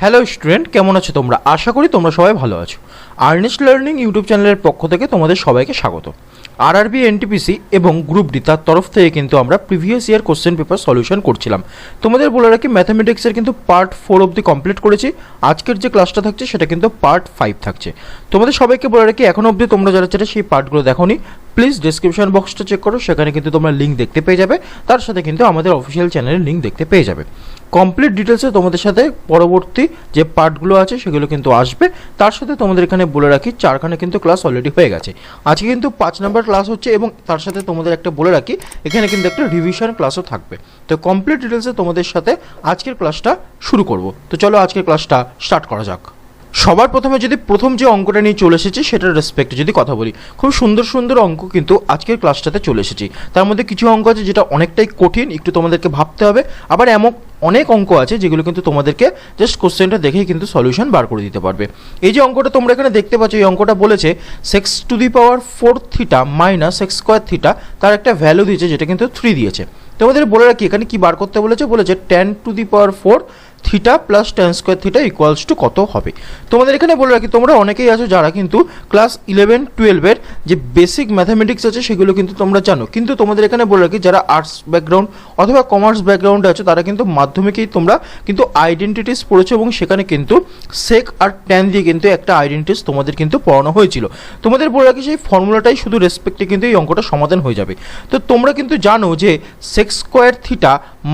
Hello student, কেমন আছো তোমরা? আশা করি তোমরা সবাই ভালো আছো। আর্নেস্ট লার্নিং ইউটিউব চ্যানেলের পক্ষ থেকে তোমাদের সবাইকে স্বাগত। আরআরবি, এনটিপিসি এবং গ্রুপ ডি তার তরফ থেকে কিন্তু আমরা previous year question paper solution করছিলাম। তোমাদের বলে রাখি, ম্যাথামেটিক্সের কিন্তু পার্ট 4 অবধি কমপ্লিট করেছি। আজকের যে ক্লাসটা থাকছে সেটা কিন্তু পার্ট 5 থাকছে। তোমাদের সবাইকে বলে রাখি, এখনও অবধি তোমরা যারা সেই পার্টগুলো দেখোনি, প্লিজ ডিসক্রিপশন বক্সটা চেক করো, সেখানে কিন্তু তোমরা লিঙ্ক দেখতে পেয়ে যাবে। তার সাথে কিন্তু আমাদের অফিসিয়াল চ্যানেলের লিঙ্ক দেখতে পেয়ে যাবে। কমপ্লিট ডিটেলসে তোমাদের সাথে পরবর্তী যে পার্টগুলো আছে সেগুলো কিন্তু আসবে। তার সাথে তোমাদের এখানে বলে রাখি, 4খানে কিন্তু ক্লাস অলরেডি হয়ে গেছে। আজকে কিন্তু 5 নম্বর ক্লাস হচ্ছে এবং তার সাথে তোমাদের একটা বলে রাখি, এখানে কিন্তু একটা রিভিশন ক্লাসও থাকবে। তো কমপ্লিট ডিটেলসে তোমাদের সাথে আজকের ক্লাসটা শুরু করব। তো চলো আজকের ক্লাসটা স্টার্ট করা যাক। সবার প্রথমে যদি প্রথম যে অঙ্কটা নিয়ে চলে এসেছি সেটার রেসপেক্টে যদি কথা বলি, খুব সুন্দর সুন্দর অঙ্ক কিন্তু আজকের ক্লাসটাতে চলে এসেছি। তার মধ্যে কিছু অঙ্ক আছে যেটা অনেকটাই কঠিন, একটু তোমাদেরকে ভাবতে হবে। আবার এমন অনেক অঙ্ক আছে যেগুলো কিন্তু তোমাদেরকে জাস্ট কোশ্চেনটা দেখেই কিন্তু সলিউশন বার করে দিতে পারবে। এই যে অঙ্কটা তোমরা এখানে দেখতে পাচ্ছ, এই অঙ্কটা বলেছে x⁴ থিটা মাইনাস x²θ, তার একটা ভ্যালু দিয়েছে যেটা কিন্তু 3 দিয়েছে। তোমাদের বলে রাখি এখানে কি বার করতে বলেছে tan⁴ theta plus tan² equals to কত হবে। তোমাদের এখানে বলে রাখি, তোমরা অনেকেই আছো যারা কিন্তু ক্লাস 11-12 যে বেসিক ম্যাথামেটিক্স আছে সেগুলো কিন্তু তোমরা জানো, কিন্তু তোমাদের এখানে বলে রাখি যারা আর্টস ব্যাকগ্রাউন্ড অথবা কমার্স ব্যাকগ্রাউন্ডে আছে তারা কিন্তু মাধ্যমিকেই তোমরা কিন্তু আইডেন্টিটিস পড়েছো এবং সেখানে কিন্তু সেক আর ট্যান দিয়ে কিন্তু একটা আইডেন্টিটিস তোমাদের কিন্তু পড়ানো হয়েছিল। তোমাদের বলে রাখি সেই ফর্মুলাটাই শুধু রেসপেক্টে কিন্তু এই অঙ্কটা সমাধান হয়ে যাবে। তো তোমরা কিন্তু জানো যে sec²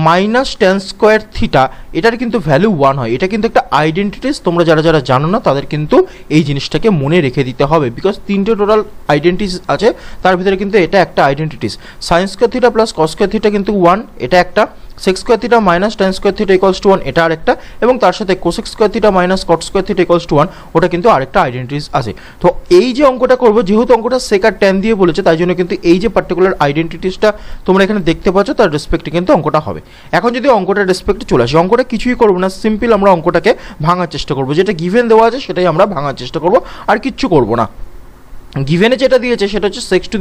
মাইনাস tan²θ এটার কিন্তু ভ্যালু 1 হয়। এটা কিন্তু একটা আইডেন্টিটিস, তোমরা যারা যারা জানো না তাদের কিন্তু এই জিনিসটাকে মনে রেখে দিতে হবে, বিকজ 3টে টোটাল আইডেন্টিটিস আছে, তার ভিতরে কিন্তু এটা একটা আইডেন্টিটিস। sin² প্লাস cos² কিন্তু 1, এটা একটা। sec² minus tan² equals to 1, এটা আরেকটা। এবং তার সাথে cosec² minus cot² equals to 1, ওটা কিন্তু আরেকটা আইডেন্টিটিস আছে। তো এই যে অঙ্কটা করবো, যেহেতু অঙ্কটা সেক আর ট্যান দিয়ে বলেছে, তাই জন্য কিন্তু এই যে পার্টিকুলার আইডেন্টিটিসটা তোমরা এখানে দেখতে পাচ্ছ তার রেসপেক্টে কিন্তু অঙ্কটা হবে। এখন যদি অঙ্কটার রেসপেক্টে চলে আসি, অঙ্কটা কিছুই করবো না, সিম্পল আমরা অঙ্কটাকে ভাঙার চেষ্টা করবো। যেটা গিভেন দেওয়া আছে সেটাই আমরা ভাঙার চেষ্টা করবো, আর কিচ্ছু করবো না। গিভেনে যেটা দিয়েছে সেটা হচ্ছে x⁴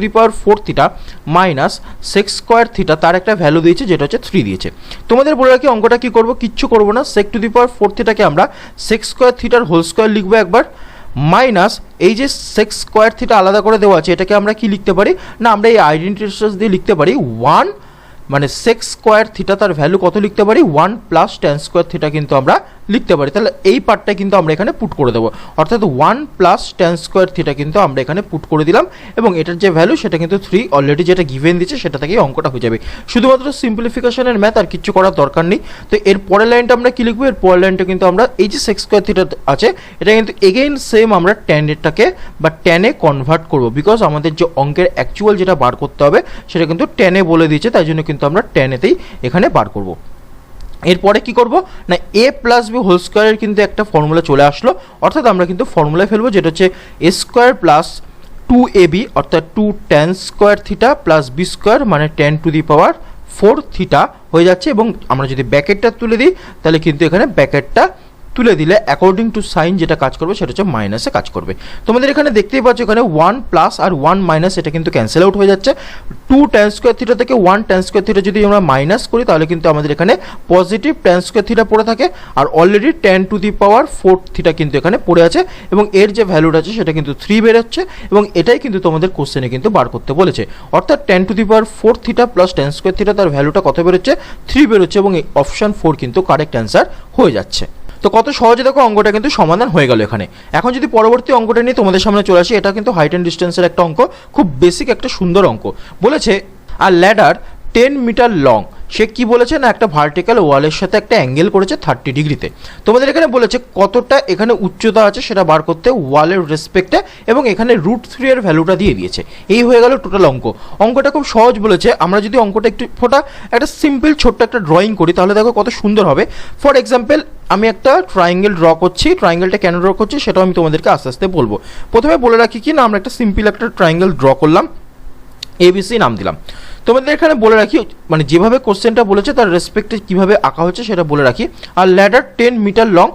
মাইনাস sec²θ, তার একটা ভ্যালু দিয়েছে যেটা হচ্ছে 3 দিয়েছে। তোমাদের বলে রাখি অঙ্কটা কি করবো, কিচ্ছু করবো না। sec⁴θকে আমরা sec² হোল স্কোয়ার লিখবো একবার, মাইনাস এই যে sec²θ আলাদা করে দেওয়া আছে এটাকে আমরা কি লিখতে পারি না, আমরা এই আইডেন্টিটিস দিয়ে লিখতে পারি 1, মানে sec²θ তার ভ্যালু কত লিখতে পারি 1 প্লাস tan²θ কিন্তু আমরা লিখতে পারি। তাহলে এই পার্টটা কিন্তু আমরা এখানে পুট করে দেবো, অর্থাৎ 1 প্লাস tan² কিন্তু আমরা এখানে পুট করে দিলাম এবং এটার যে ভ্যালু সেটা কিন্তু 3 অলরেডি যেটা গিভেন দিচ্ছে সেটা থেকেই অঙ্কটা হয়ে যাবে। শুধুমাত্র সিম্পলিফিকেশনের ম্যাথ, আর কিচ্ছু করার দরকার নেই। তো এর পরের লাইনটা আমরা কি লিখবো, এর পরের লাইনটা কিন্তু আমরা এই যে sec² আছে এটা কিন্তু এগেইন সেম আমরা ট্যানটাকে বা ট্যানে কনভার্ট করবো, বিকজ আমাদের যে অঙ্কের অ্যাকচুয়াল যেটা বার করতে হবে সেটা কিন্তু ট্যানে বলে দিয়েছে, তাই জন্য কিন্তু আমরা ট্যানেতেই এখানে বার করব। এরপরে কি করব না, a প্লাস বি হোল স্কোয়ারের কিন্তু একটা ফর্মুলা চলে আসলো, অর্থাৎ আমরা কিন্তু ফর্মুলায় ফেলবো যেটা হচ্ছে a² প্লাস 2ab অর্থাৎ 2 tan² প্লাস b² মানে tan⁴θ হয়ে যাচ্ছে। এবং আমরা যদি ব্যাকেটটা তুলে দিই তাহলে কিন্তু এখানে ব্যাকেটটা তুলে দিলে অ্যাকর্ডিং টু সাইন যেটা কাজ করবে সেটা হচ্ছে মাইনাসে কাজ করবে। তোমাদের এখানে দেখতেই পাচ্ছ এখানে 1 প্লাস আর 1 মাইনাস এটা কিন্তু ক্যান্সেল আউট হয়ে যাচ্ছে। 2 tan² থেকে 1 tan² যদি আমরা মাইনাস করি তাহলে কিন্তু আমাদের এখানে পজিটিভ tan² পড়ে থাকে, আর অলরেডি tan⁴θ কিন্তু এখানে পড়ে আছে এবং এর যে ভ্যালুটা আছে সেটা কিন্তু 3 বেরোচ্ছে এবং এটাই কিন্তু তোমাদের কোশ্চেনে কিন্তু বার করতে বলেছে। অর্থাৎ tan⁴θ প্লাস tan² তার ভ্যালুটা কত বেরোচ্ছে 3 বেরোচ্ছে এবং এই অপশান 4 কিন্তু কারেক্ট অ্যান্সার হয়ে যাচ্ছে। তো কত সহজে দেখো অঙ্কটা কিন্তু সমাধান হয়ে গেল এখানে। এখন যদি পরবর্তী অঙ্কটা নিয়ে তোমাদের সামনে চলে আসি, এটা কিন্তু হাইট অ্যান্ড ডিস্টেন্সের একটা অঙ্ক, খুব বেসিক একটা সুন্দর অঙ্ক। বলেছে আর ল্যাডার 10 মিটার লং, সে কি বলেছে না একটা ভার্টিক্যাল ওয়ালের সাথে একটা অ্যাঙ্গেল করেছে 30 ডিগ্রিতে। তোমাদের এখানে বলেছে কতটা এখানে উচ্চতা আছে সেটা বার করতে ওয়ালের রেসপেক্টে, এবং এখানে √3 এর ভ্যালুটা দিয়ে দিয়েছে। এই হয়ে গেল টোটাল অঙ্ক। অঙ্কটা খুব সহজ বলেছে। আমরা যদি অঙ্কটা একটু একটা সিম্পল ছোট্ট একটা ড্রয়িং করি তাহলে দেখো কত সুন্দর হবে। ফর এক্সাম্পল আমি একটা ট্রায়াঙ্গেল ড্র করছি, ট্রায়াঙ্গেলটা কেন ড্র করছি সেটাও আমি তোমাদেরকে আস্তে আস্তে বলবো। প্রথমে বলে রাখি কি না, আমরা একটা সিম্পল একটা ট্রায়াঙ্গেল ড্র করলাম, ABC নাম দিলাম। তোমাদের এখানে বলে রাখি মানে যেভাবে কোশ্চেনটা বলেছে তার রেসপেক্টে কীভাবে আঁকা হচ্ছে সেটা বলে রাখি। আর ladder 10 metre long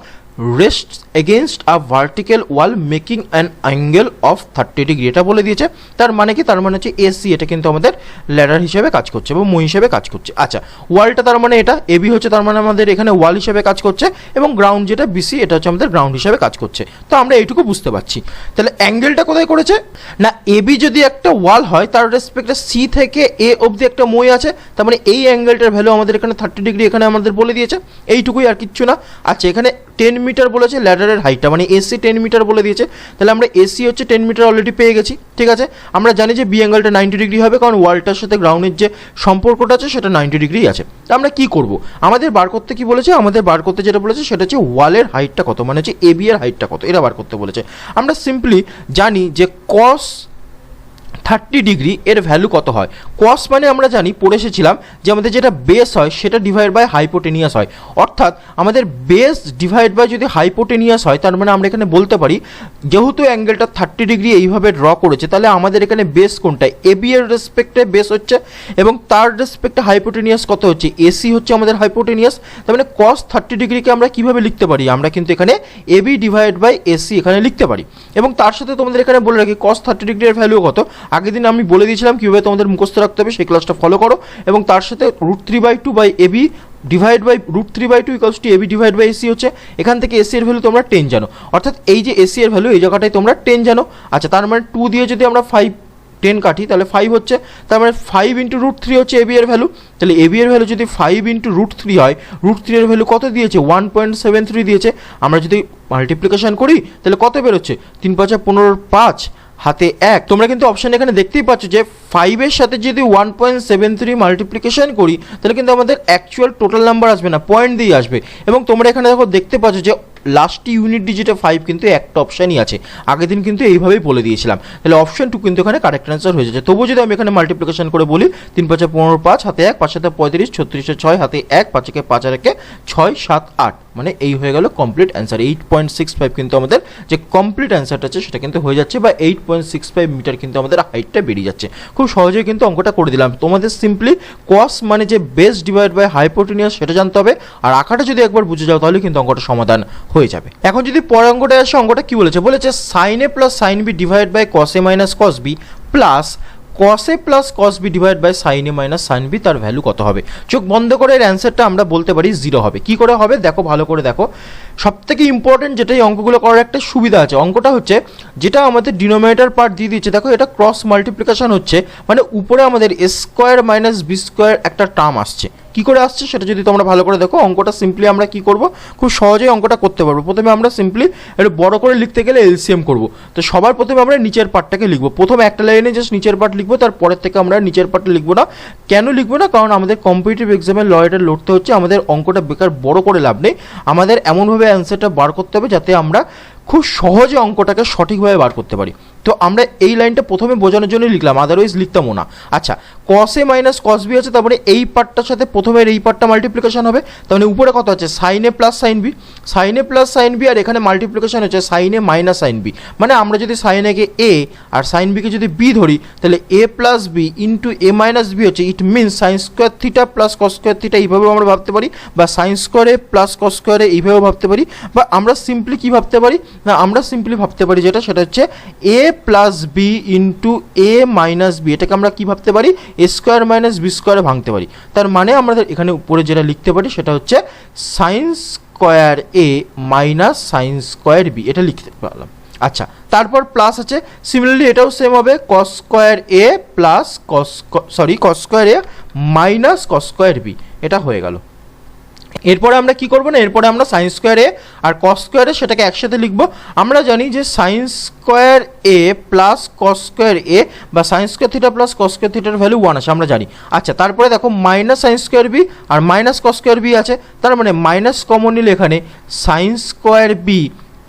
rest against a vertical wall making an angle of 30 degree. এটা বলে দিয়েছে। তার মানে কি? তার মানে হচ্ছে এসি এটা কিন্তু আমাদের ল্যাডার হিসেবে কাজ করছে এবং মই হিসেবে কাজ করছে। আচ্ছা, ওয়ালটা তার মানে এটা এবি হচ্ছে, তার মানে আমাদের এখানে ওয়াল হিসেবে কাজ করছে এবং গ্রাউন্ড যেটা বিসি এটা হচ্ছে আমাদের গ্রাউন্ড হিসেবে কাজ করছে। তো আমরা এইটুকু বুঝতে পারছি। তাহলে অ্যাঙ্গেলটা কোথায় করেছে না, এবি যদি একটা ওয়াল হয় তার রেসপেক্টে সি থেকে এ অবধি একটা মই আছে, তার মানে এই অ্যাঙ্গেলটার ভ্যালু আমাদের এখানে 30 ডিগ্রি এখানে আমাদের বলে দিয়েছে। এইটুকুই, আর কিচ্ছু না। আচ্ছা, এখানে 10 মিটার বলেছে ল্যাডারের হাইটটা, মানে এসি 10 মিটার বলে দিয়েছে। তাহলে আমরা এসি হচ্ছে 10 মিটার অলরেডি পেয়ে গেছি। ঠিক আছে, আমরা জানি যে বি অ্যাঙ্গেলটা 90 ডিগ্রি হবে, কারণ ওয়ালটার সাথে গ্রাউন্ডের যে সম্পর্কটা আছে সেটা 90 ডিগ্রি আছে। তা আমরা কি করব? আমাদের বার করতে কি বলেছে? আমাদের বার করতে যেটা বলেছে সেটা হচ্ছে ওয়ালের হাইটটা কত, মানে হচ্ছে এবি এর হাইটটা কত, এটা বার করতে বলেছে। আমরা সিম্পলি জানি যে কস 30 ডিগ্রি এর ভ্যালু কত হয়। কস মানে আমরা জানি, পড়ে এসেছিলাম যে আমাদের যেটা বেস হয় সেটা ডিভাইড বাই হাইপোটেনিয়াস হয়। অর্থাৎ আমাদের বেস ডিভাইড বাই যদি হাইপোটেনিয়াস হয়, তার মানে আমরা এখানে বলতে পারি যেহেতু অ্যাঙ্গেলটা 30 ডিগ্রি এইভাবে ড্র করেছে, তাহলে আমাদের এখানে বেস কোনটা? এবি এর রেসপেক্টে বেস হচ্ছে এবং তার রেসপেক্টে হাইপোটেনিয়াস কত হচ্ছে? এসি হচ্ছে আমাদের হাইপোটেনিয়াস। তার মানে কস 30 ডিগ্রিকে আমরা কিভাবে লিখতে পারি? আমরা কিন্তু এখানে এবি ডিভাইড বাই এসি এখানে লিখতে পারি। এবং তার সাথে তোমাদের এখানে বলে রাখি কস 30 ডিগ্রি এর ভ্যালু কত। আগের দিন আমি বলে দিয়েছিলাম কীভাবে তোমাদের মুখস্থ রাখতে হবে, সেই ক্লাসটা ফলো করো। এবং তার সাথে √3/2 by AB divide by √3/2 equals to AB divide by AC হচ্ছে। এখান থেকে এসি এর ভ্যালু তোমরা 10 জানো, অর্থাৎ এই যে এসি এর ভ্যালু এই জায়গাটায় তোমরা 10 জানো। আচ্ছা, তার মানে 2 দিয়ে যদি আমরা 10 কাটি তাহলে 5 হচ্ছে, তার মানে 5 ইন্টু √3 হচ্ছে এবি এর ভ্যালু। তাহলে এবি এর ভ্যালু যদি 5 ইন্টু √3 হয়, √3 এর ভ্যালু কত দিয়েছে? 1.73 দিয়েছে। আমরা যদি মাল্টিপ্লিকেশন করি তাহলে কত বেরোচ্ছে? 3 × 5 = 15, 5 হাতে 1। তোমরা কিন্তু অপশন এখানে দেখতেই পাচ্ছ যে 5 এর সাথে যদি 1.73 মাল্টিপ্লিকেশন করি তাহলে কিন্তু আমাদের অ্যাকচুয়াল টোটাল নাম্বার আসবে না, পয়েন্ট দিয়ে আসবে। এবং তোমরা এখানে দেখো দেখতে পাচ্ছ যে লাস্ট ইউনিট ডিজিটে 5 কিন্তু একটা অপশানই আছে। আগের দিন কিন্তু এইভাবেই বলে দিয়েছিলাম। তাহলে অপশন 2 কিন্তু এখানে কারেক্ট অ্যান্সার হয়ে যাচ্ছে। তবুও যদি আমি এখানে মাল্টিপ্লিকেশন করে বলি 3 × 5 = 15, 5 হাতে 1, 5 7 35, 36 6 হাতে 1, 5 × 5 = 6, 7 8, মানে এই হয়ে গেল কমপ্লিট অ্যান্সার। 8.65 কিন্তু আমাদের যে কমপ্লিট অ্যান্সারটা আছে সেটা কিন্তু হয়ে যাচ্ছে, বা 8.65 মিটার কিন্তু আমাদের হাইটটা বেরিয়ে যাচ্ছে। খুব সহজেই কিন্তু অঙ্কটা করে দিলাম। তোমাদের সিম্পলি কস মানে যে বেস ডিভাইড বাই হাইপোটেনিয়াস সেটা জানতে হবে, আর আঁকাটা যদি একবার বুঝে যাও তাহলে কিন্তু অঙ্কটা সমাধান হয়ে যাবে। এখন যদি পরের অঙ্কটা আসে, অঙ্কটা কি বলেছে? বলেছে sin a plus sin b divide by cos a minus cos b plus cos a plus cos b divide by sin a minus sin b, তার ভ্যালু কত হবে? চোখ বন্ধ করে এর অ্যান্সারটা আমরা বলতে পারি 0 হবে। কি করে হবে দেখো, ভালো করে দেখো। সবথেকে ইম্পর্টেন্ট যেটা এই অঙ্কগুলো করার একটা সুবিধা আছে, অঙ্কটা হচ্ছে যেটা আমাদের ডিনোমিনেটর পার্ট দিয়ে দিচ্ছে, দেখো এটা ক্রস মাল্টিপ্লিকেশন হচ্ছে, মানে উপরে আমাদের a square minus b square একটা টার্ম আসছে। কি করে আসছে সেটা যদি তোমরা ভালো করে দেখো, অঙ্কটা সিম্পলি আমরা কি করব, খুব সহজেই অঙ্কটা করতে পারবো। প্রথমে আমরা সিম্পলি একটু বড় করে লিখতে গেলে এলসিএম করব। তো সবার প্রথমে আমরা নিচের পার্টটাকে লিখবো। প্রথমে একটা লাইনে জাস্ট নিচের পার্ট লিখবো, তারপরের থেকে আমরা নিচের পার্ট লিখবো না। কেন লিখবো না? কারণ আমাদের কম্পিটিটিভ এক্সামের লয়েটা লড়তে হচ্ছে, আমাদের অঙ্কটা বেকার বড় করে লাভ নেই। আমাদের এমনভাবে অ্যান্সারটা বার করতে হবে যাতে আমরা খুব সহজে অঙ্কটাকে সঠিকভাবে বার করতে পারি। তো আমরা এই লাইনটা প্রথমে বোঝানোর জন্য লিখলাম, আদারওয়াইজ লিখতামও না। আচ্ছা, cos a minus cos b আছে, তারপরে এই পার্টটার সাথে প্রথমের এই পার্টটা মাল্টিপ্লিকেশন হবে, তাহলে উপরে কত আছে? sin a plus sin b, sin a plus sin b, আর এখানে মাল্টিপ্লিকেশন হচ্ছে sin a minus sin b। মানে আমরা যদি sin a K a R sin b কে যদি b ধরি, তাহলে a plus b into a minus b হচ্ছে, it means sign square theta plus cos square theta, এইভাবেও আমরা ভাবতে পারি, বা সাইন স্কোয়ারে প্লাস কস স্কোয়ারে এইভাবেও ভাবতে পারি, বা আমরা সিম্পলি কি ভাবতে পারি না, আমরা সিম্পলি ভাবতে পারি যেটা সেটা হচ্ছে a plus b into a minus b, এটাকে আমরা কি ভাবতে পারি? a স্কোয়ার মাইনাস b স্কোয়ারে ভাঙতে পারি। তার মানে আমরা এখানে উপরে যেটা লিখতে পারি সেটা হচ্ছে sine square a minus sine square b, এটা লিখতে পারলাম। আচ্ছা, তারপর প্লাস আছে, সিমিলারলি এটাও সেম হবে, cos square a plus cos square a minus cos square b, এটা হয়ে গেল। এরপরে আমরা কি করবো না, এরপরে আমরা সাইন স্কোয়ার এ আর কস স্কোয়ার এ সেটাকে একসাথে লিখবো। আমরা জানি যে sine square A plus cos square A বা sine square theta plus cos square থিটার ভ্যালু 1 আছে, আমরা জানি। আচ্ছা, তারপরে দেখো মাইনাস সাইন স্কোয়ার বি আর মাইনাস কস স্কোয়ার বি আছে, তার মানে মাইনাস কমন নিলে এখানে sine square B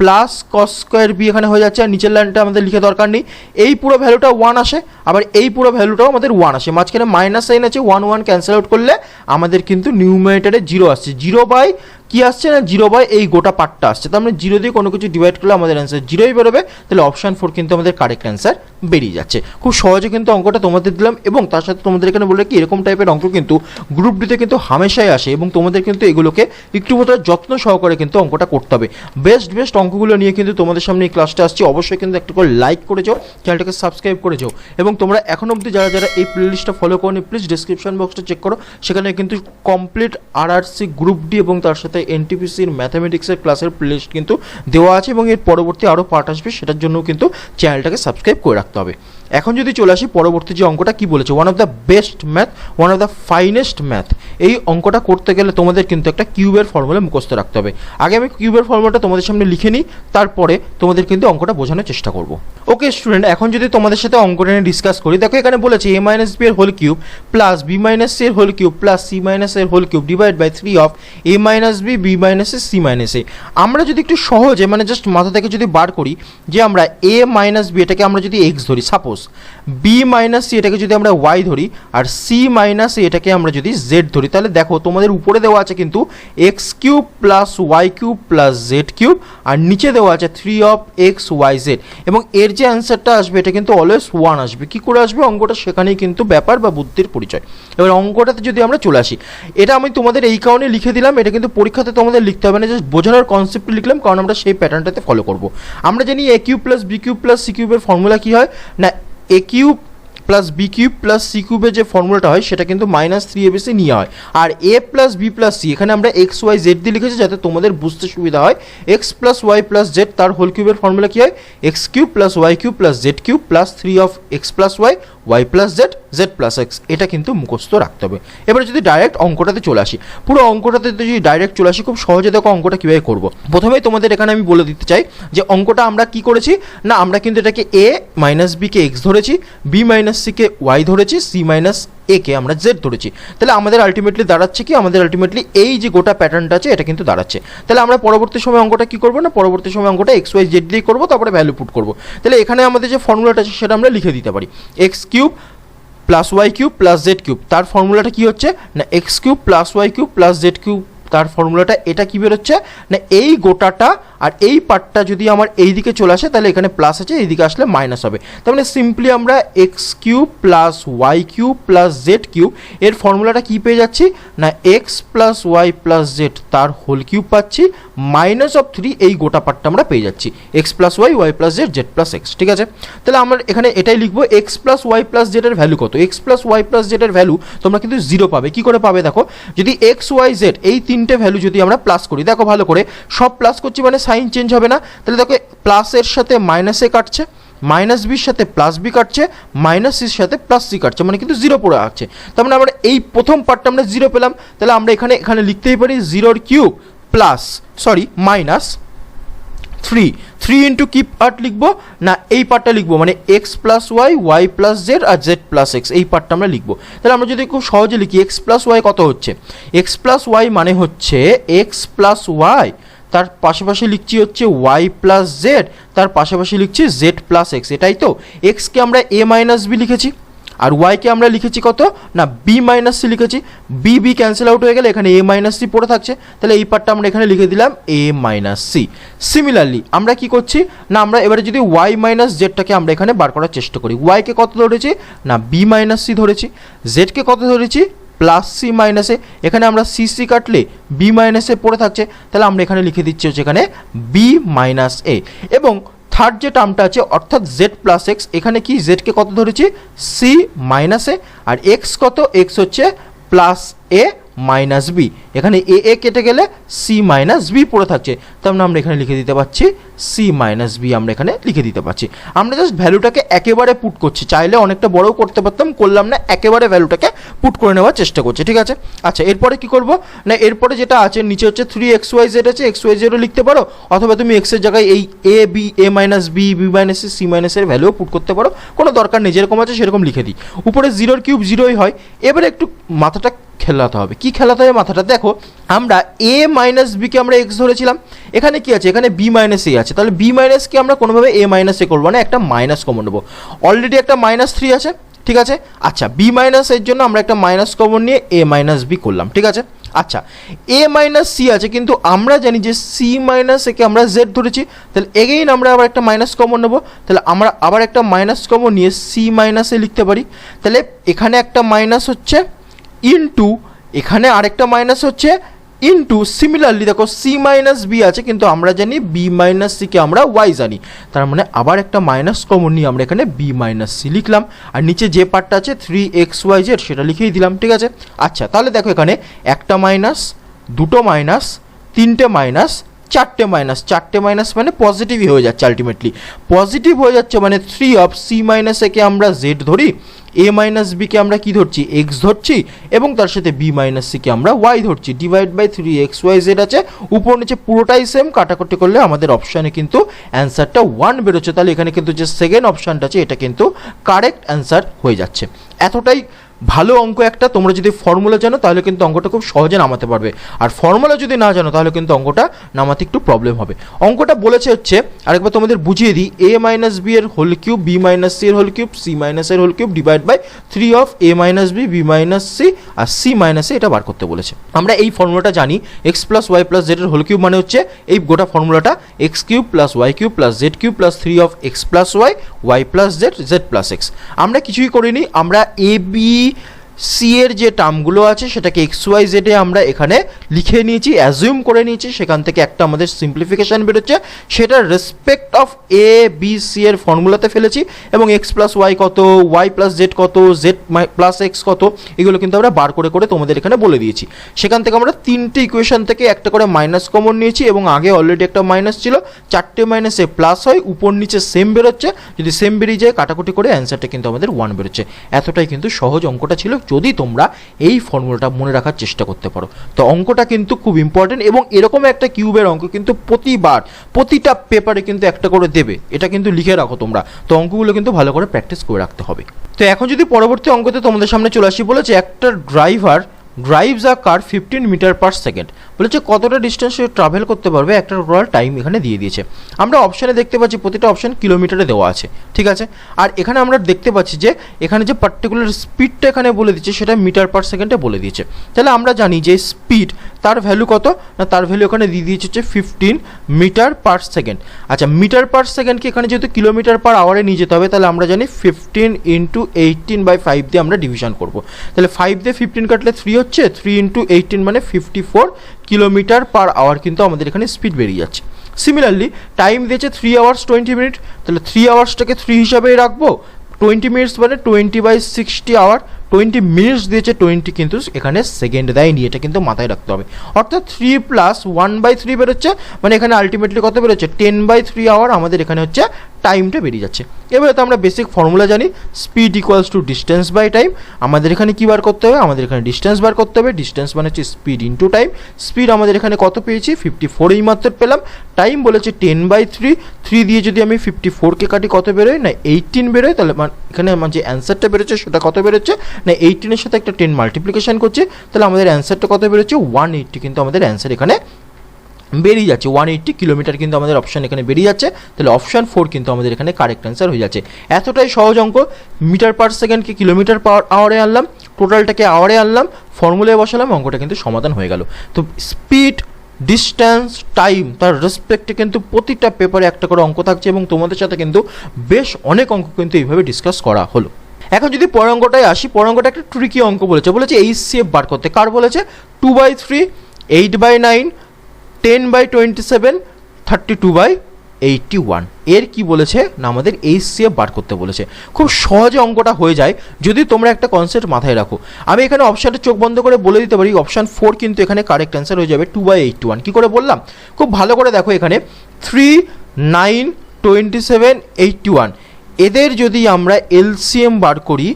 plus cos square B এখানে হয়ে যাচ্ছে, আর নিচের লাইনটা আমাদের লিখে দরকার নেই। এই পুরো ভ্যালুটা 1 আসে, আবার এই পুরো ভ্যালুটাও আমাদের 1 আসে, মাঝখানে মাইনাস সাইন আছে, 1 1 ক্যান্সেল আউট করলে আমাদের কিন্তু নিউমারেটরে 0 আসছে। 0 বাই কি আসছে না 0 এই গোটা পার্টটা আসছে, তার মানে 0 দিয়ে কোনো কিছু ডিভাইড করলে আমাদের অ্যান্সার 0ই বেরোবে। তাহলে অপশান 4 কিন্তু আমাদের কারেক্ট অ্যান্সার বেরিয়ে যাচ্ছে। খুব সহজে কিন্তু অঙ্কটা তোমাদের দিলাম, এবং তার সাথে তোমাদের এখানে বলে কি এরকম টাইপের অঙ্ক কিন্তু গ্রুপ ডিতে কিন্তু হামেশাই আসে, এবং তোমাদের কিন্তু এগুলোকে একটু মতো যত্ন সহকারে কিন্তু অঙ্কটা করতে হবে। বেস্ট অঙ্কগুলো নিয়ে কিন্তু তোমাদের সামনে এই ক্লাসটা আসছে। অবশ্যই কিন্তু একটা করে লাইক করে যাও, চ্যানেলটাকে সাবস্ক্রাইব করে যাও, এবং তোমরা এখন অবধি যারা এই প্লেলিস্টটা ফলো করো প্লিজ ডিসক্রিপশন বক্সটা চেক করো, সেখানে কিন্তু কমপ্লিট RRC গ্রুপ ডি এবং তার সাথে এনটিপিসির ম্যাথামেটিক্সের ক্লাসের প্লেলিস্ট কিন্তু দেওয়া আছে, এবং এর পরবর্তী আরও পার্ট আসবে, সেটার জন্য কিন্তু চ্যানেলটাকে সাবস্ক্রাইব করে রাখতে হবে। এখন যদি চলে আসি পরবর্তী যে অঙ্কটা কি বলেছে, one of the best math, one of the finest math. এই অঙ্কটা করতে গেলে তোমাদের কিন্তু একটা কিউবের ফর্মুলা মুখস্থ রাখতে হবে। আগে আমি কিউবের ফর্মুলাটা তোমাদের সামনে লিখে নিই, তারপরে তোমাদের কিন্তু অঙ্কটা বোঝানোর চেষ্টা করব। ওকে স্টুডেন্ট, এখন যদি তোমাদের সাথে অঙ্কটা নিয়ে ডিসকাস করি, দেখো এখানে বলেছে a মাইনাস বি এর whole cube plus B minus C এর whole cube plus C minus এর whole cube divide by 3 of a minus B B minus A C minus A. আমরা যদি একটু সহজে মানে জাস্ট মাথা থেকে যদি বার করি যে আমরা a মাইনাস বি এটাকে আমরা যদি x ধরি, সাপোজ বি মাইনাস সি এটাকে যদি আমরা y ধরি, আর সি মাইনাস এটাকে আমরা যদি z ধরি, তাহলে দেখো তোমাদের উপরে দেওয়া আছে কিন্তু X cube plus Y cube plus Z cube, আর নিচে দেওয়া আছে 3 অফ এক্স ওয়াই জেড, এবং এর যে অ্যান্সারটা আসবে এটা কিন্তু অলওয়েজ 1 আসবে। কী করে আসবে অঙ্কটা, সেখানেই কিন্তু ব্যাপার বা বুদ্ধির পরিচয়। এবার অঙ্কটাতে যদি আমরা চলে আসি, এটা আমি তোমাদের এই কারণে লিখে দিলাম, এটা কিন্তু পরীক্ষাতে তোমাদের লিখতে হবে না, জাস্ট বোঝানোর কনসেপ্ট লিখলাম, কারণ আমরা সেই প্যাটার্নটাতে ফলো করব। আমরা জানি A cube plus B cube plus C কিউবের ফর্মুলা কী হয় না, A cube plus B cube plus C কিউবের যে ফর্মুলাটা হয় সেটা কিন্তু -3abc নিয়ে হয়। আর A plus B plus C এখানে আমরা এক্স ওয়াই জেড দিয়ে লিখেছি যাতে তোমাদের বুঝতে সুবিধা হয়। X plus Y plus Z তার হোল কিউবের ফর্মুলা কী হয়, x cube plus Y cube plus Z cube plus 3 of x plus Y Y plus Z Z plus x. এটা কিন্তু মুখস্থ রাখতে হবে। এবারে যদি ডাইরেক্ট অঙ্কটাতে চলে আসি, পুরো অঙ্কটাতে যদি ডাইরেক্ট চলে আসি, খুব সহজে দেখো অঙ্কটা কীভাবে করবো। প্রথমেই তোমাদের এখানে আমি বলে দিতে চাই যে অঙ্কটা আমরা কি করেছি না, আমরা কিন্তু এটাকে এ মাইনাস বিকে এক্স ধরেছি, বি মাইনাস সিকে ওয়াই ধরেছি, সি মাইনাস একে আমরা জেড ধরেছি। তাহলে আমাদের আলটিমেটলি দাঁড়াচ্ছে কি, আমাদের আলটিমেটলি এই যে গোটা প্যাটার্নটা আছে এটা কিন্তু দাঁড়াচ্ছে। তাহলে আমরা পরবর্তী সময় অঙ্কটা কি করবো না, পরবর্তী সময় অঙ্কটা এক্স ওয়াই জেড দিয়ে করবো, তারপরে ভ্যালু পুট করবো। তাহলে এখানে আমাদের যে ফর্মুলাটা আছে সেটা আমরা লিখে দিতে পারি, x cube plus Y cube plus Z cube, তার ফর্মুলাটা কী হচ্ছে না x cube plus Y cube plus Z cube, তার ফর্মুলাটা এটা কী বেরোচ্ছে না এই গোটাটা আর এই পার্টটা যদি আমার এই দিকে চলে আসে তাহলে এখানে প্লাস আছে, এই দিকে আসলে মাইনাস হবে। তার মানে সিম্পলি আমরা X cube plus Y cube plus Z cube এর ফর্মুলাটা কী পেয়ে যাচ্ছি না X plus Y plus Z তার হোল কিউব পাচ্ছি, -3 এই গোটা পার্টটা আমরা পেয়ে যাচ্ছি, X plus Y Y plus Z Z plus X. ঠিক আছে, তাহলে আমরা এখানে এটাই লিখবো, এক্স প্লাস ওয়াই প্লাস জেডের ভ্যালু কত, এক্স প্লাস ওয়াই প্লাস জেডের ভ্যালু তোমরা কিন্তু 0 পাবে। কী করে পাবে দেখো, যদি এক্স ওয়াই জেড এই তিনটে ভ্যালু যদি আমরা প্লাস করি, দেখো ভালো করে সব প্লাস করছি মানে সাইন চেঞ্জ হবে না, তাহলে দেখো প্লাসের সাথে মাইনাসে কাটছে, মাইনাস বির সাথে প্লাস বি কাটছে, মাইনাস সির সাথে প্লাস সি কাটছে, মানে কিন্তু 0 পড়ে আসছে। তার মানে আমরা এই প্রথম পার্টটা আমরা 0 পেলাম, তাহলে আমরা এখানে লিখতেই পারি 0 কিউব প্লাস মাইনাস 3 ইন্টু কি পার্ট লিখবো না এই পার্টটা লিখবো, মানে X plus Y Y plus Z আর জেড প্লাস এক্স এই পার্টটা আমরা লিখবো। তাহলে আমরা যদি খুব সহজে লিখি এক্স প্লাস ওয়াই কত হচ্ছে, এক্স প্লাস ওয়াই মানে হচ্ছে এক্স প্লাস ওয়াই, তার পাশাপাশি লিখছি হচ্ছে ওয়াই প্লাস জেড, তার পাশাপাশি লিখছি জেড প্লাস এক্স। এটাই তো, এক্সকে আমরা এ মাইনাস বি লিখেছি, আর ওয়াইকে আমরা লিখেছি কত না বি মাইনাস সি লিখেছি, বি ক্যান্সেল আউট হয়ে গেলে এখানে এ মাইনাস সি পড়ে থাকছে, তাহলে এই পার্টটা আমরা এখানে লিখে দিলাম এ মাইনাস সি। সিমিলারলি আমরা কি করছি না, আমরা এবারে যদি ওয়াই মাইনাস জেডটাকে আমরা এখানে বার করার চেষ্টা করি, ওয়াইকে কত ধরেছি না বি মাইনাস সি ধরেছি, জেডকে কত ধরেছি প্লাস সি মাইনাসে, এখানে আমরা সি কাটলে বি মাইনাসে পড়ে থাকছে, তাহলে আমরা এখানে লিখে দিচ্ছি হচ্ছে এখানে বি মাইনাস এ। এবং থার্ড যে টার্মটা আছে অর্থাৎ জেড প্লাস এক্স, এখানে কি জেডকে কত ধরেছি সি মাইনাসে, আর এক্স কত এক্স হচ্ছে প্লাস এ মাইনাস বি, এখানে এ কেটে গেলে সি মাইনাস বি পড়ে থাকছে, তার মানে আমরা এখানে লিখে দিতে পারছি সি মাইনাস বি, আমরা এখানে লিখে দিতে পারছি। আমরা জাস্ট ভ্যালুটাকে একেবারে পুট করছি, চাইলে অনেকটা বড়ও করতে পারতাম, করলাম না, একেবারে ভ্যালুটাকে পুট করে নেওয়ার চেষ্টা করছি। ঠিক আছে, আচ্ছা এরপরে কি করব না, এরপরে যেটা আছে নিচে হচ্ছে 3xyz আছে, xyzও লিখতে পারো, অথবা তুমি এক্সের জায়গায় এই A B A minus B B minus C মাইনাসের ভ্যালুও পুট করতে পারো, কোনো দরকার নেই, যেরকম আছে সেরকম লিখে দিই। উপরে 0 কিউব 0ই হয়। এবারে একটু মাথাটা খেলাতে হবে, কি খেলাতে হবে মাথাটা, দেখো আমরা এ মাইনাস বিকে আমরা এক্স ধরেছিলাম, এখানে কি আছে এখানে বি মাইনাস এ আছে, তাহলে বি মাইনাসকে আমরা কোনোভাবে এ মাইনাস এ করবো না, একটা মাইনাস কমন নেবো, অলরেডি একটা -3 আছে, ঠিক আছে। আচ্ছা বি মাইনাস এর জন্য আমরা একটা মাইনাস কমন নিয়ে এ মাইনাস বি করলাম, ঠিক আছে। আচ্ছা এ মাইনাস সি আছে, কিন্তু আমরা জানি যে সি মাইনাস একে আমরা জেড ধরেছি, তাহলে এগেইন আমরা আবার একটা মাইনাস কমন নেবো, তাহলে আমরা আবার একটা মাইনাস কমন নিয়ে সি মাইনাসে লিখতে পারি। তাহলে এখানে একটা মাইনাস হচ্ছে ইনটু এখানে আরেকটা মাইনাস হচ্ছে ইনটু সিমিলারলি দেখো সি মাইনাস বি আছে, কিন্তু আমরা জানি বি মাইনাস সিকে আমরা ওয়াই জানি, তার মানে আবার একটা মাইনাস কমন নিয়ে আমরা এখানে বি মাইনাস সি লিখলাম, আর নিচে যে পার্টটা আছে 3xyz সেটা লিখেই দিলাম, ঠিক আছে। আচ্ছা তাহলে দেখো এখানে একটা মাইনাস, দুটো মাইনাস, তিনটে মাইনাস, চারটে মাইনাস মানে পজিটিভই হয়ে যাচ্ছে, আলটিমেটলি পজিটিভ হয়ে যাচ্ছে, মানে 3 অফ সি মাইনাস একে আমরা জেড ধরি, এ মাইনাস বিকে আমরা কি ধরছি এক্স ধরছি, এবং তার সাথে বি মাইনাস সিকে আমরা ওয়াই ধরছি, ডিভাইড বাই 3xyz আছে, উপর নিচে পুরোটাই সেম, কাটাকুটি করলে আমাদের অপশানে কিন্তু অ্যান্সারটা 1 বেরোচ্ছে। তাহলে এখানে কিন্তু যে সেকেন্ড অপশানটা আছে এটা কিন্তু কারেক্ট অ্যান্সার হয়ে যাচ্ছে। এতটাই ভালো অঙ্ক একটা, তোমরা যদি ফর্মুলা জানো তাহলে কিন্তু অঙ্কটা খুব সহজে নামাতে পারবে, আর ফর্মুলা যদি না জানো তাহলে কিন্তু অঙ্কটা নামাতে একটু প্রবলেম হবে। অঙ্কটা বলেছে হচ্ছে আরেকবার তোমাদের বুঝিয়ে দিই, এ মাইনাস বি এর whole cube, B minus C এর হোল কিউব, সি মাইনাস এর whole cube divide by 3 of A minus B, B minus C আর সি মাইনাস এ, এটা বার করতে বলেছে। আমরা এই ফর্মুলাটা জানি, X plus Y plus Z এর হোল কিউব মানে হচ্ছে এই গোটা ফর্মুলাটা X cube plus Y cube plus Z cube plus 3 of x plus Y, Y plus Z, Z plus x. আমরা কিছুই করিনি, আমরা এ বি সি এর যে টার্মগুলো আছে সেটাকে এক্স ওয়াই জেডে আমরা এখানে লিখে নিয়েছি, অ্যাজিউম করে নিয়েছি, সেখান থেকে একটা আমাদের সিম্পলিফিকেশান বেরোচ্ছে, সেটা respect of A B C এর ফর্মুলাতে ফেলেছি, এবং এক্স প্লাস ওয়াই কত, ওয়াই প্লাস জেড কত, জেড প্লাস এক্স কত, এগুলো কিন্তু আমরা বার করে করে তোমাদের এখানে বলে দিয়েছি। সেখান থেকে আমরা তিনটে ইকুয়েশন থেকে একটা করে মাইনাস কমন নিয়েছি, এবং আগে অলরেডি একটা মাইনাস ছিল, চারটে মাইনাসে প্লাস হয়, উপর নিচে সেম বেরোচ্ছে, যদি সেম বেরিয়ে যায় কাটাকুটি করে অ্যান্সারটা কিন্তু আমাদের 1 বেরোচ্ছে। এতটাই কিন্তু সহজ অঙ্কটা ছিল, যদি তোমরা এই ফর্মুলাটা মনে রাখার চেষ্টা করতে পারো। তো অঙ্কটা কিন্তু খুব ইম্পর্টেন্ট, এবং এরকম একটা কিউবের অঙ্ক কিন্তু প্রতিবার প্রতিটা পেপারে কিন্তু একটা করে দেবে, এটা কিন্তু লিখে রাখো তোমরা। তো অঙ্কগুলো কিন্তু ভালো করে প্র্যাকটিস করে রাখতে হবে। তো এখন যদি পরবর্তী অঙ্কতে তোমাদের সামনে চলে আসি, বলেছে একটা ড্রাইভার ড্রাইভস আ কার 15 মিটার পার সেকেন্ড, বলেছে কতটা ডিস্টেন্স সে ট্রাভেল করতে পারবে, একটা টোটাল টাইম এখানে দিয়ে দিয়েছে। আমরা অপশানে দেখতে পাচ্ছি প্রতিটা অপশান কিলোমিটারে দেওয়া আছে, ঠিক আছে। আর এখানে আমরা দেখতে পাচ্ছি যে এখানে যে পার্টিকুলার স্পিডটা এখানে বলে দিচ্ছে সেটা মিটার পার সেকেন্ডে বলে দিয়েছে। তাহলে আমরা জানি যে স্পিড তার ভ্যালু কত না, তার ভ্যালু এখানে দিয়ে দিয়েছে হচ্ছে 15 মিটার পার সেকেন্ড। আচ্ছা মিটার পার সেকেন্ডকে এখানে যেহেতু কিলোমিটার পার আওয়ারে নিয়ে যেতে হবে, তাহলে আমরা জানি 15 ইন্টু 18/5 দিয়ে আমরা ডিভিশন করবো। তাহলে 5 দিয়ে 15 কাটলে 3 হচ্ছে, 3 ইন্টু 18 মানে 54 কিলোমিটার পার আওয়ার কিন্তু আমাদের এখানে স্পিড বেরিয়ে যাচ্ছে। সিমিলারলি টাইম দিয়েছে 3 আওয়ার্স 20 মিনিট, তাহলে 3 আওয়ার্সটাকে 3 হিসাবেই রাখবো, 20 মিনিটস মানে 20/60 আওয়ার, 20 মিনিটস দিয়েছে 20 কিন্তু এখানে সেকেন্ড দেয়নি, এটা কিন্তু মাথায় রাখতে হবে। অর্থাৎ 3 প্লাস 1/3 বেরোচ্ছে, মানে এখানে আলটিমেটলি কত বেরোচ্ছে 10/3 আওয়ার আমাদের এখানে হচ্ছে টাইমটা বেরিয়ে যাচ্ছে। এবারে তো আমরা বেসিক ফর্মুলা জানি, speed equals to distance by time. আমাদের এখানে কী বার করতে হবে, আমাদের এখানে ডিস্টেন্স বার করতে হবে, ডিস্টেন্স মানে হচ্ছে স্পিড ইন্টু টাইম। স্পিড আমাদের এখানে কত পেয়েছি 54 এই মাত্র পেলাম, টাইম বলেছে 10/3, 3 দিয়ে যদি আমি 54কে কাটি কত বেরোয় না 18 বেরোয়, তাহলে এখানে আমার যে অ্যান্সারটা বেরোচ্ছে সেটা কত বেরোচ্ছে না 18-এর সাথে একটা 10 মাল্টিপ্লিকেশন করছে, তাহলে আমাদের অ্যান্সারটা কত বেরোচ্ছে 180 কিন্তু আমাদের অ্যান্সার এখানে বেরিয়ে যাচ্ছে। 180 কিলোমিটার কিন্তু আমাদের অপশান এখানে বেরিয়ে যাচ্ছে, তাহলে অপশান 4 কিন্তু আমাদের এখানে কারেক্ট অ্যান্সার হয়ে যাচ্ছে। এতটাই সহজ অঙ্ক, মিটার পার সেকেন্ডকে কিলোমিটার পার আওয়ারে আনলাম, টোটালটাকে আওয়ারে আনলাম, ফর্মুলায় বসালাম, অঙ্কটা কিন্তু সমাধান হয়ে গেল। তো স্পিড, ডিস্ট্যান্স, টাইম তার রেসপেক্টে কিন্তু প্রতিটা পেপারে একটা করে অঙ্ক থাকছে, এবং তোমাদের সাথে কিন্তু বেশ অনেক অঙ্ক কিন্তু এইভাবে ডিসকাস করা হলো। এখন যদি পরের অঙ্কটায় আসি, পরের অঙ্কটা একটা ট্রিকি অঙ্ক বলেছে, এইচসিএফ বার করতে, কার বলেছে 2/3, 8/9, 10/27, 32/81। এর কি বলেছে না আমাদের এইচসিএফ বার করতে বলেছে। খুব সহজে অঙ্কটা হয়ে যায় যদি তোমরা একটা কনসেপ্ট মাথায় রাখো। আমি এখানে অপশানটা চোখ বন্ধ করে বলে দিতে পারি, অপশান 4 কিন্তু এখানে কারেক্ট অ্যান্সার হয়ে যাবে 2/81। কী করে বললাম, খুব ভালো করে দেখো, এখানে 3, 9, 27, 81 এদের যদি আমরা এলসিএম বার করি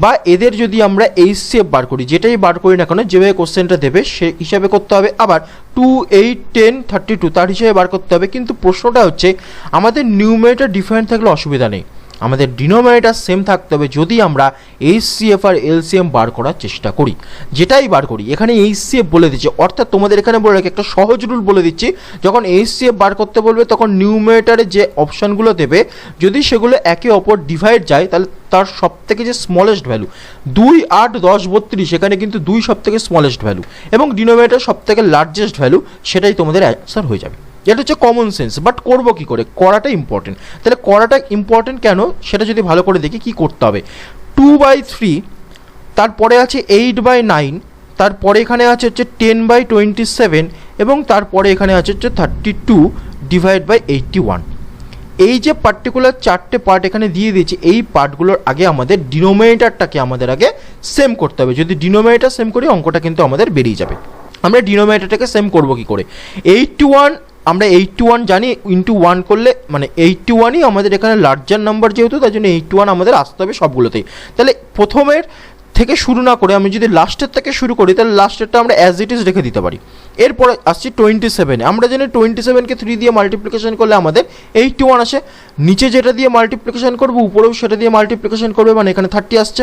বা এদের যদি আমরা এইচসিএফ বার করি, যেটাই বার করি না কেন যেভাবে কোশ্চেনটা দেবে সে হিসাবে করতে হবে। আবার 2, 8, 10, 32 তার হিসেবে বার করতে হবে। কিন্তু প্রশ্নটা হচ্ছে আমাদের নিউমেরেটর ডিফারেন্ট থাকলে অসুবিধা নেই, আমাদের ডিনোমিনেটর সেম থাকতে হবে যদি আমরা এইচসিএফ আর এলসিএম বার করার চেষ্টা করি। যেটাই বার করি এখানে এইচসিএফ বলে দিচ্ছে, অর্থাৎ তোমাদের এখানে বলে রাখি একটা সহজ রুল বলে দিচ্ছি, যখন এইচসিএফ বার করতে বলবে তখন নিউমিনেটরে যে অপশানগুলো দেবে যদি সেগুলো একে অপর ডিভাইড যায় তাহলে তার সব থেকে যে স্মলেস্ট ভ্যালু 2, 8, 10, 32 এখানে কিন্তু 2 সব থেকে স্মলেস্ট ভ্যালু এবং ডিনোমিনেটর সব থেকে লার্জেস্ট ভ্যালু, সেটাই তোমাদের অ্যান্সার হয়ে যাবে। এটা হচ্ছে কমন সেন্স, বাট করবো কী করে, করাটা ইম্পর্টেন্ট। তাহলে করাটা ইম্পর্টেন্ট কেন সেটা যদি ভালো করে দেখি কী করতে হবে, 2/3, তারপরে আছে 8/9, তারপরে এখানে আছে হচ্ছে 10/27 এবং তারপরে এখানে আছে হচ্ছে 32 ডিভাইড বাই 81। এই যে পার্টিকুলার চারটে পার্ট এখানে দিয়ে দিয়েছি, এই পার্টগুলোর আগে আমাদের ডিনোমিনেটরটাকে আমাদের আগে সেম করতে হবে। যদি ডিনোমিনেটর সেম করি অঙ্কটা কিন্তু আমাদের বেরিয়ে যাবে। আমরা ডিনোমিনেটরটাকে সেম করবো কী করে, 81 আমরা 81 জানি, ইন্টু 1 করলে মানে 81ই আমাদের এখানে লার্জার নাম্বার যেহেতু তাই জন্য 81 আমাদের আসতে হবে সবগুলোতেই। তাহলে প্রথমের থেকে শুরু না করে আমি যদি লাস্টের থেকে শুরু করি তাহলে লাস্টেরটা আমরা অ্যাজ ইট ইজ রেখে দিতে পারি। এরপরে আসছি 27, আমরা জানি 27কে 3 দিয়ে মাল্টিপ্লিকেশন করলে আমাদের 81 আসে, নিচে যেটা দিয়ে মাল্টিপ্লিকেশন করবো উপরেও সেটা দিয়ে মাল্টিপ্লিকেশন করবে মানে এখানে 30 আসছে।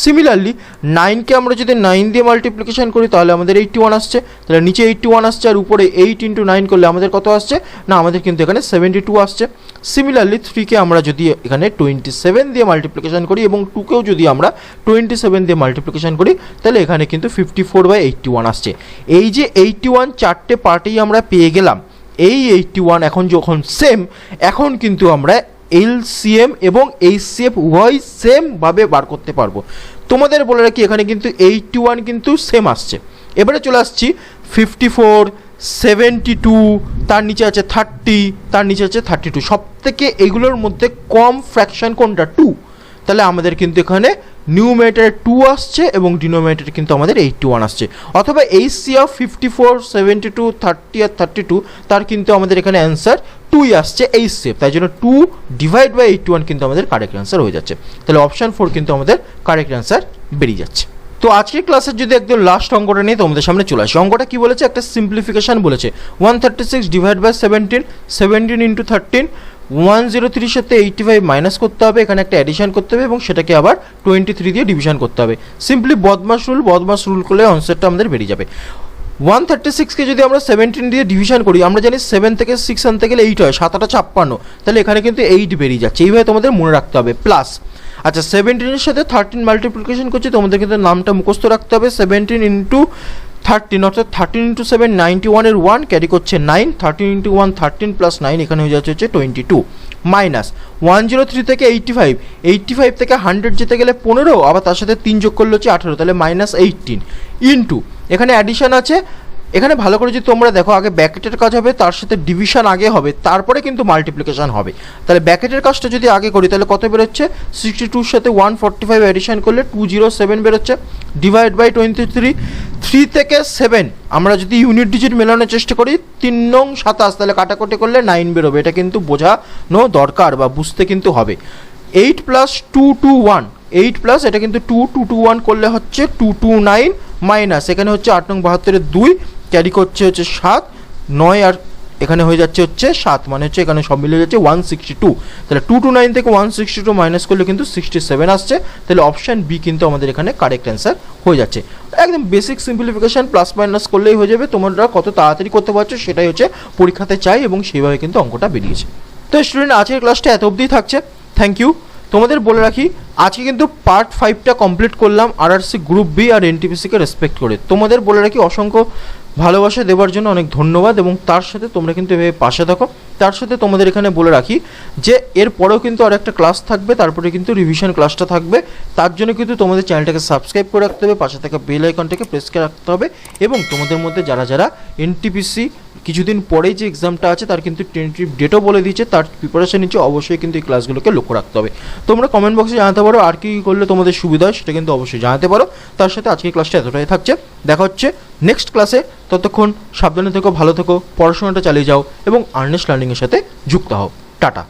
সিমিলারলি 9কে আমরা যদি 9 দিয়ে মাল্টিপ্লিকেশন করি তাহলে আমাদের 81 আসছে, তাহলে নিচে 81 আসছে আর উপরে 8 × 9 করলে আমাদের কত আসছে না আমাদের কিন্তু এখানে 72 আসছে। সিমিলারলি 3কে আমরা যদি এখানে 27 দিয়ে মাল্টিপ্লিকেশন করি এবং 2কেও যদি আমরা 27 দিয়ে মাল্টিপ্লিকেশন করি তাহলে এখানে কিন্তু 54/81 আসছে। এই যে 81 চারটে পার্টেই আমরা পেয়ে গেলাম, এই 81 এখন যখন সেম, এখন কিন্তু আমরা এলসিএম এবং এইচসিএফ উভয় সেমভাবে বার করতে পারবো। তোমাদের বলে রাখি এখানে কিন্তু 81 কিন্তু সেম আসছে। এবারে চলে আসছি 54, 72, তার নিচে আছে 30, তার নিচে আছে 32। সব থেকে এগুলোর মধ্যে কম ফ্র্যাকশন কোনটা, 2। তাহলে আমাদের কিন্তু এখানে নিউমিনেটরে 2 আসছে এবং ডিনোমিনেটরে কিন্তু আমাদের 81 আসছে। অথবা এইচসিএফ 54, 72, 30 আর 32 তার কিন্তু আমাদের এখানে অ্যান্সার 2ই আসছে এইচসিএফ, তাই জন্য 2 ডিভাইড বাই 81 কিন্তু আমাদের কারেক্ট অ্যান্সার হয়ে যাচ্ছে। তাহলে অপশান 4 কিন্তু আমাদের কারেক্ট অ্যান্সার বেরিয়ে যাচ্ছে। তো আজকের ক্লাসের যদি একদম লাস্ট অঙ্কটা নিয়ে তোমাদের সামনে চলে আসে, অঙ্কটা কি বলেছে, একটা সিম্পলিফিকেশন বলেছে। 136 ডিভাইড বাই 17, 17 × 13, 103 সাথে 85 মাইনাস করতে হবে, এখানে একটা অ্যাডিশন করতে হবে এবং সেটাকে আবার 23 দিয়ে ডিভিশন করতে হবে। সিম্পলি বদমাস রুল করলে আনসারটা আমাদের বেরিয়ে যাবে। 136কে যদি আমরা 17 দিয়ে ডিভিশন করি, আমরা জানি 7 থেকে 6 আনতে গেলে 8 হয়, 7 × 8 = 56, তাহলে এখানে কিন্তু 8 বেরিয়ে যাচ্ছে। এইভাবে তোমাদের মনে রাখতে হবে। প্লাস আচ্ছা 17-এর সাথে 13 মাল্টিপ্লিকেশন করছি, তোমাদের কিন্তু নামটা মুখস্থ রাখতে হবে। 17 × 13 অর্থাৎ 13 × 7 91 এর 1 ক্যারি করছে 9, 13 × 1 13 প্লাস 9 এখানে হয়ে যাচ্ছে 22 মাইনাস 103 থেকে 85 থেকে 100 যেতে গেলে 15, আবার তার সাথে 3 যোগ করলে হচ্ছে 18, তাহলে -18 ইন্টু এখানে অ্যাডিশন আছে। এখানে ভালো করে যদি তোমরা দেখো আগে ব্র্যাকেটের কাজ হবে, তার সাথে ডিভিশন আগে হবে, তারপরে কিন্তু মাল্টিপ্লিকেশন হবে। তাহলে ব্র্যাকেটের কাজটা যদি আগে করি তাহলে কত বেরোচ্ছে, 62 সাথে 145 অ্যাডিশন করলে 207 বেরোচ্ছে, ডিভাইড বাই 23। 3 থেকে 7 আমরা যদি ইউনিট ডিজিট মেলানোর চেষ্টা করি, 3 নং 27, তাহলে কাটাকুটি করলে 9 বেরোবে। এটা কিন্তু বোঝানো দরকার বা বুঝতে কিন্তু হবে। 8 + 221, 8 প্লাস এটা কিন্তু 221 করলে হচ্ছে 229 মাইনাস এখানে হচ্ছে 8 নং 72-এর 2 ক্যারি করছে হচ্ছে 7, 9 আর এখানে হয়ে যাচ্ছে হচ্ছে 7, মানে হচ্ছে এখানে সব মিলে যাচ্ছে 162। তাহলে 229 থেকে 162 মাইনাস করলে কিন্তু 67 আসছে। তাহলে অপশান বি কিন্তু আমাদের এখানে কারেক্ট অ্যান্সার হয়ে যাচ্ছে। একদম বেসিক সিম্পলিফিকেশন, প্লাস মাইনাস করলেই হয়ে যাবে। তোমরা কত তাড়াতাড়ি করতে পারছো সেটাই হচ্ছে পরীক্ষাতে চাই এবং সেইভাবে কিন্তু অঙ্কটা বেরিয়েছে। তো স্টুডেন্ট আজকের ক্লাসটা এত অবধি থাকছে। Thank you. তোমাদের বলে রাখি আজকে কিন্তু পার্ট 5টা কমপ্লিট করলাম আরআরসি গ্রুপ বি আর এনটিপিসিকে রেসপেক্ট করে। তোমাদের বলে রাখি অসংখ্য ভালোবাসা দেওয়ার জন্য অনেক ধন্যবাদ এবং তার সাথে তোমরা কিন্তু এভাবে পাশে থাকো। তার সাথে তোমাদের এখানে বলে রাখি যে এরপরেও কিন্তু আর একটা ক্লাস থাকবে, তারপরে কিন্তু রিভিশন ক্লাসটা থাকবে। তার জন্য কিন্তু তোমাদের চ্যানেলটাকে সাবস্ক্রাইব করে রাখতে হবে, পাশে থাকা বেল আইকনটাকে প্রেস করে রাখতে হবে এবং তোমাদের মধ্যে যারা যারা এনটিপিসি কিছুদিন পরেই যে এক্সামটা আছে তার কিন্তু টেন্টেটিভ ডেটও বলে দিয়েছে, তার প্রিপারেশন নিচ্ছে, অবশ্যই কিন্তু এই ক্লাসগুলোকে লক্ষ্য রাখতে হবে। তোমরা কমেন্ট বক্সে জানাতে পারো আর কি করলে তোমাদের সুবিধা হয়, সেটা কিন্তু অবশ্যই জানাতে পারো। তার সাথে আজকের ক্লাসটা এতটাই থাকছে, দেখা হচ্ছে নেক্সট ক্লাসে। ততক্ষণ সাবধানে থেকো, ভালো থেকো, পড়াশোনাটা চালিয়ে যাও এবং আর্নেস্ট লার্নিংয়ের সাথে যুক্ত হও। টাটা।